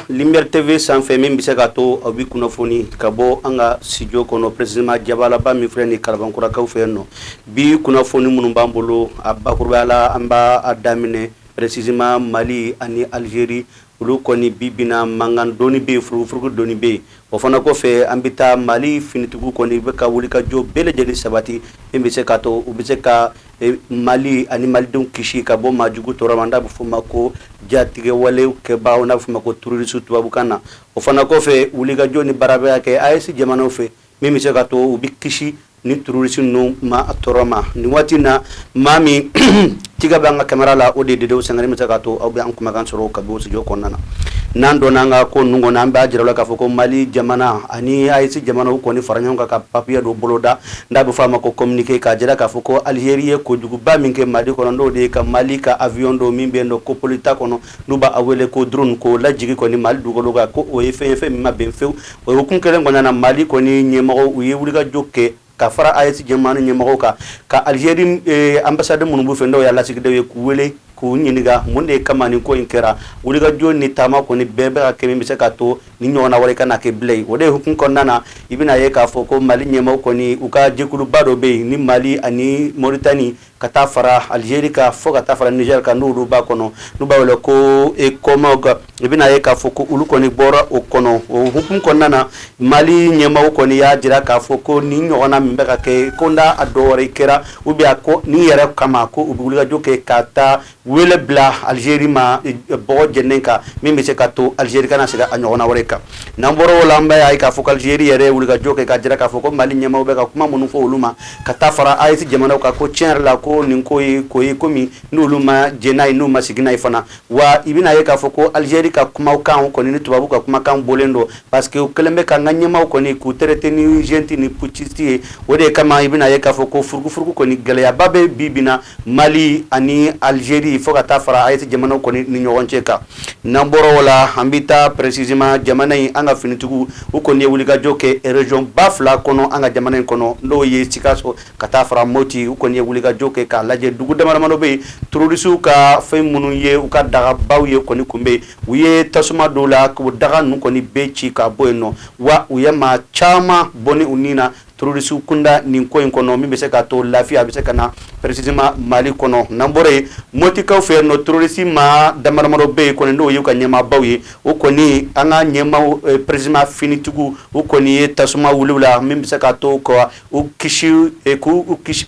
Lumière TV sanfɛ min bɛ se ka to aw bi kunnafoni ka bɔ an ka studio kɔnɔ précisément Jabalaba min filɛ ni Kalabankurakaw fɛ yen nɔ bi kunnafoni minnu b'an bolo a bakurubaya la an b'a daminɛ précisément Mali ani Algérie olu kɔni bibina mankan dɔɔni bɛ yen furugufurugu dɔɔni bɛ yen o fana kɔfɛ an bɛ taa Mali finitigiw kɔni bɛ ka wuli ka jɔ bɛɛ lajɛlen sabati min bɛ se ka to u bɛ se ka Mali ani malidenw kisi ka bɔ maajugu tɔɔrɔ ma n'a bɛ fɔ o ma ko jatigɛ walew kɛbaaw n'a bɛ fɔ o ma ko terroristes tubabukan na o fana kɔfɛ wulikajɔ ni baarabaya kɛ AES jamanaw fɛ min bɛ se ka to u bɛ kisi ni terroristes ninnu ma tɔɔrɔ ma nin waati na maa min tiga bɛ an ka kamera la o de ye Dedewu Sangare min bɛ se ka to aw bɛ an kumakan sɔrɔ ka bɔ o studio kɔnɔna na n'an donna an ka ko ninnu kɔnɔ an b'a jira la k'a fɔ ko Mali jamana ani AES jamanaw kɔni fara ɲɔgɔn kan ka papier dɔ boloda n'a bɛ fɔ a ma ko communiqué k'a jira k'a fɔ ko Algérie ye kojuguba min kɛ Mali kɔnɔ n'o de ye ka Mali ka avion dɔ min bɛ yen nɔ ko Polita kɔnɔ n'u b'a wele ko drone ko lajigi kɔni Mali dugukolo kan ko o ye fɛn ye fɛn min ma bɛn fewu o hukumu kelen kɔnɔna na Mali kɔni ɲɛmɔgɔw u ye wulikajɔ kɛ ka fara AES jamana ɲɛmɔgɔw kan ka Algérie ambassade minnu b'u fɛ n'o y'a lasigidenw ye k'u wele k'u ɲininka mun de kama nin ko in kɛra wulikajɔ ni taama kɔni bɛɛ bɛ ka kɛ min bɛ se ka to ni ɲɔgɔnna wɛrɛ kana kɛ bilen o de ye hukumu kɔnɔna na i bɛna ye k'a fɔ ko Mali ɲɛmɔgɔw kɔni u ka jɛkuluba dɔ bɛ yen ni Mali ani Mauritanie ka taa fara Algérie kan fo ka taa fara Niger kan n'olu b'a kɔnɔ n'u b'a wele ko COMOG i bɛna ye k'a fɔ ko olu kɔni bɔra o kɔnɔ o hukumu kɔnɔna na Mali ɲɛmɔgɔw kɔni y'a jira k'a fɔ ko nin ɲɔgɔnna min bɛ ka kɛ ko n'a a dɔ wɛrɛ kɛra ou bien ko nin yɛrɛ kama ko u bɛ wulikajɔ kɛ ka taa wele bila Algérie ma bɔgɔ jɛnnen kan min bɛ se ka to Algérie kana segin a ɲɔgɔnna wɛrɛ kan n'an bɔra o la an b'a ye k'a fɔ ko Algérie yɛrɛ ye wulikajɔ kɛ k'a jira k'a fɔ ko Mali ɲɛmɔgɔw bɛ ka kuma minnu fɔ olu ma ka taa fara AES jamanaw kan ko tiɲɛ yɛrɛ la ko nin ko ye komi n'olu ma jɛn n'a ye n'u ma sigi n'a ye fana wa i bɛna ye k'a fɔ ko Algérie ka kumakan kɔni ni tubabu ka kumakan bɔlen don parce que u kɛlen bɛ ka an ka ɲɛmaaw kɔni k'u traiter ni junte ni putschiste ye o de kama i bɛna ye k'a fɔ ko furugufurugu kɔni gɛlɛyaba bɛ bi bi na Mali ani Algérie fo ka taa fara AES jamanaw kɔni ni ɲɔgɔn cɛ kan n'an bɔra o la an bɛ taa précisément jamana in an ka finitigiw u kɔni ye wulikajɔ kɛ région ba fila kɔnɔ an ka jamana in kɔnɔ n'o ye Sikaso ka taa fara Moti u kɔni ye wulikajɔ kɛ k'a lajɛ dugu damadɔ bɛ yen terroristes ka fɛn minnu ye u ka dagabaw ye kɔni kunbɛn u ye tasuma dɔw la k'o daga ninnu kɔni bɛɛ ci ka bɔ yen nɔ wa u ye maa caman bɔ ni u ni na terroristes kunda nin ko in kɔnɔ min bɛ se ka to lafiya bɛ se ka na précisément Mali kɔnɔ n'an bɔra yen Motikaw fɛ yen nɔ terroristes maa damadɔ bɛ yen kɔni n'o ye u ka ɲɛmaabaw ye o kɔni an ka ɲɛmaaw précisément finitigiw u kɔni ye tasuma wuli la min bɛ se ka to ka u kisi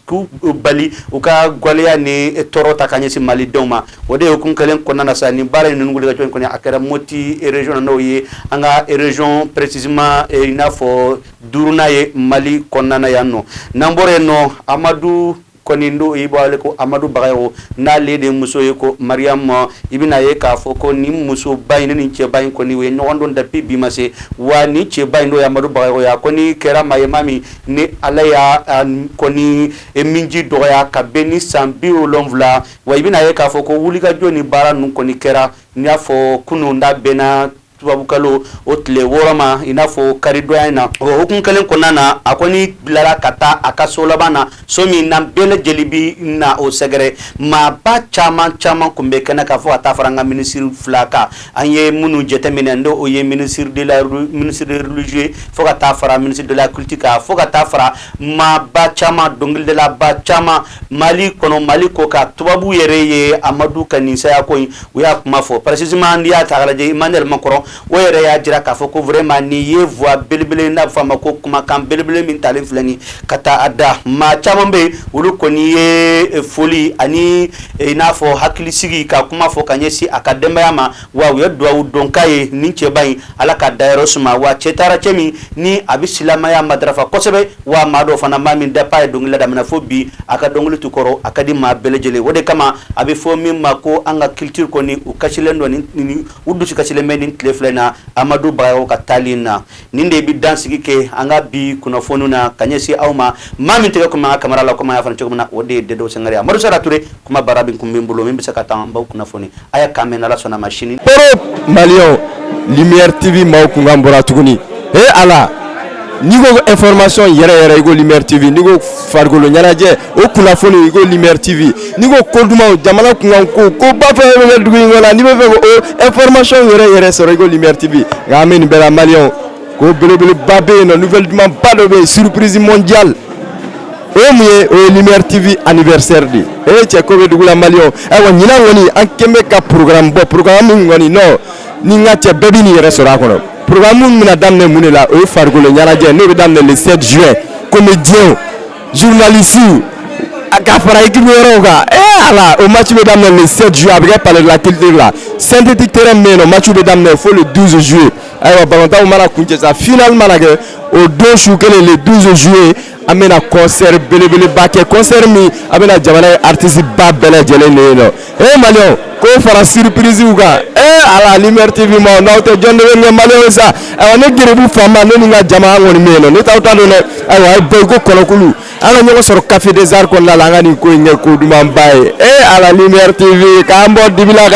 k'u bali u ka gwaleya ni tɔɔrɔ ta ka ɲɛsin Malidenw ma o de ye hukumu kelen kɔnɔna na sa nin baara in ninnu wulikajɔ in kɔni a kɛra Moti région na n'o ye an ka région précisément i n'a fɔ duurunan ye Mali kɔnɔna na yan nɔ n'an bɔra yen nɔ Amadu kɔni do i b'a wele ko Amadu Bagayogo n'ale de muso ye ko Mariam i bɛna ye k'a fɔ ko nin musoba in ni cɛba in kɔni u ye ɲɔgɔn dɔn depuis bi ma se wa ni cɛba in n'o ye Amadu Bagayogo ye a kɔni kɛra maa ye maa min ni Ala y'a kɔni minji dɔgɔya ka bɛn ni san 70 wa i bɛna ye k'a fɔ ko wulikajɔ ni baara ninnu kɔni kɛra n y'a fɔ kunun da bɛnna tubabukalo o tile 6 ma i n'a fɔ karidonya in na o hukumu kelen kɔnɔna na a kɔni bilara ka taa a ka so laban na so min na bɛɛ lajɛlen bi na o sɛgɛrɛ maaba caman kun bɛ kɛnɛ kan fɔ ka taa fara an ka minisiri fila kan an ye minnu jateminɛ n'o ye ministre de religieux fo ka taa fara ministre de la culture kan fo ka taa fara maaba caman dɔnkilidalaba caman Mali kɔnɔ Mali ko ka tubabu yɛrɛ ye Amadu ka nin saya ko in u y'a kuma fɔ précisément n'i y'a ta k'a lajɛ Emmanuel Macron o yɛrɛ y'a jira k'a fɔ ko vraiment nin ye voix belebele n'a bɛ fɔ a ma ko kumakan belebele min talen filɛ nin ka taa a da maa caman bɛ yen olu kɔni ye foli ani i n'a fɔ hakilisigi ka kuma fɔ ka ɲɛsin a ka denbaya ma wa u ye dugawu dɔn k'a ye nin cɛba in Ala ka dayɔrɔ suma wa cɛ taara cɛ min ni a bɛ silamɛya matarafa kosɛbɛ wa maa dɔ fana maa min dapa ye dɔnkili daminɛ fo bi a ka dɔnkili tu kɔrɔ a ka di maa bɛɛ lajɛlen o de kama a bɛ fɔ min ma ko an ka culture kɔni u kasilen dɔ ni u dusu kasilen bɛ nin tile filɛ na Amadu Bagayogo ka taali na nin de bɛ dansigi kɛ an ka bi kunnafoniw na ka ɲɛsin aw ma maa min tɛgɛ kun bɛ an ka kamera la komi an y'a fɔ cogo min na o de ye Dedewu Sangare ye Amadu Sara Ture kuma baara bin kun bɛ n bolo min bɛ se ka taa an baw kunnafoni a y'a kan mɛn n'Ala sɔnna ma sini. Europe Maliyɛnw Lumière TV maaw kun kan bɔra tuguni Ala Nigo information yɛrɛ igo Lumière TV nigo farikolo ɲɛnajɛ o kunnafoni igo Lumière TV nigo kodumaw jamana kunkan ko ba fɛ bɛ dugu in kɔnɔ ni bɛ fɛ o information yɛrɛ sɔrɔ igo Lumière TV nka an bɛ nin bɛɛ la maliyɛnw ko belebeleba bɛ yen nɔ nouvelle duman ba dɔ bɛ yen surprise mondiale o mun ye o ye Lumière TV anniversaire de ye cɛ ko bɛ dugu la maliyɛnw ayiwa ɲinan kɔni an kɛn bɛ ka programme bɔ programme min kɔni non ni n ka cɛ bɛɛ bɛ nin yɛrɛ sɔrɔ a kɔnɔ. Programme mina damne mun la o farikolo ɲanajɛ no be damne le 7 juin comédien journaliste ka fara équipe yɔrɔw kan ala o match be damne le 7 juin a bɛ kɛ palais de la culture la synthétique terrain bɛ yen nɔ match be damne fo le 12 juillet ayiwa ballontan mana kuncɛ sa final mana kɛ o don su kelen le 12 juillet an bɛna concert belebeleba kɛ concert min a bɛna jamana ye artiste ba bɛɛ lajɛlen de ye nɔ maliyɛnw ko fara surprise kan ala Lumière TV ma n'aw tɛ jɔn de bɛ ɲɛ maliyɛnw sa ayiwa ne geribu fanba ne ni n ka jama an kɔni bɛ yen nɔ ne t'aw ta dɔn dɛ ayiwa a ye bɛɛ ko kɔnɔkulu an ka ɲɔgɔn sɔrɔ café des arts kɔnɔna la an ka nin ko in kɛ ko dumanba ye ala Lumière TV k'an bɔ dibi la